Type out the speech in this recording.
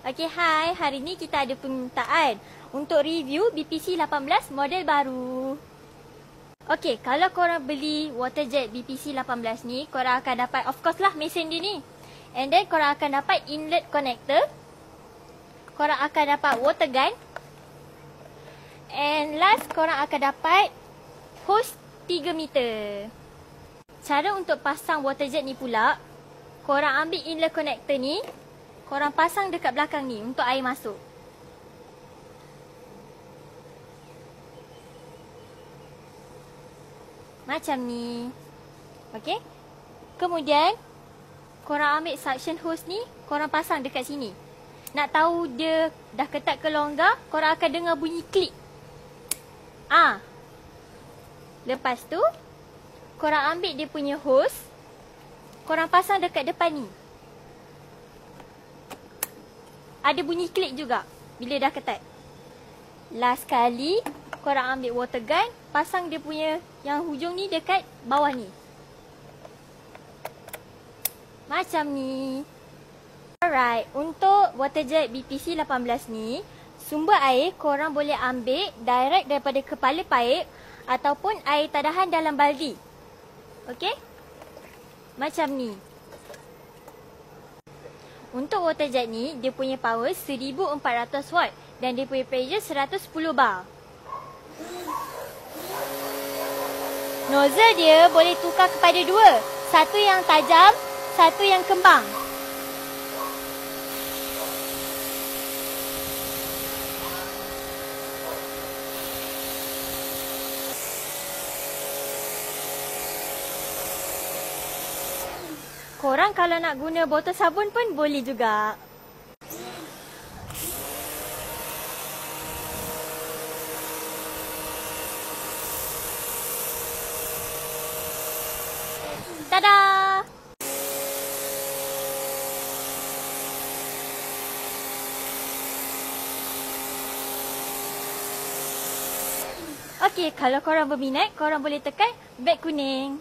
Okey, hai. Hari ni kita ada permintaan untuk review BPC 18 model baru. Okey, kalau korang beli waterjet BPC 18 ni, korang akan dapat, of course lah, mesin dia ni. And then korang akan dapat inlet connector. Korang akan dapat water gun. And last, korang akan dapat hose 3 meter. Cara untuk pasang waterjet ni pula, korang ambil inlet connector ni, korang pasang dekat belakang ni untuk air masuk. Macam ni. Okey. Kemudian, korang ambil suction hose ni, korang pasang dekat sini. Nak tahu dia dah ketat ke longgar, korang akan dengar bunyi klik. Lepas tu, korang ambil dia punya hose, korang pasang dekat depan ni. Ada bunyi klik juga bila dah ketat. Last kali, korang ambil water gun, pasang dia punya yang hujung ni dekat bawah ni. Macam ni. Alright, untuk waterjet BPC 18 ni, sumber air korang boleh ambil direct daripada kepala paip ataupun air tadahan dalam baldi. Okey? Macam ni. Untuk waterjet ni, dia punya power 1400 watt dan dia punya pressure 110 bar. Nozzle dia boleh tukar kepada dua. Satu yang tajam, satu yang kembang. Korang kalau nak guna botol sabun pun boleh juga. Tada! Okey, kalau korang berminat, korang boleh tekan beg kuning.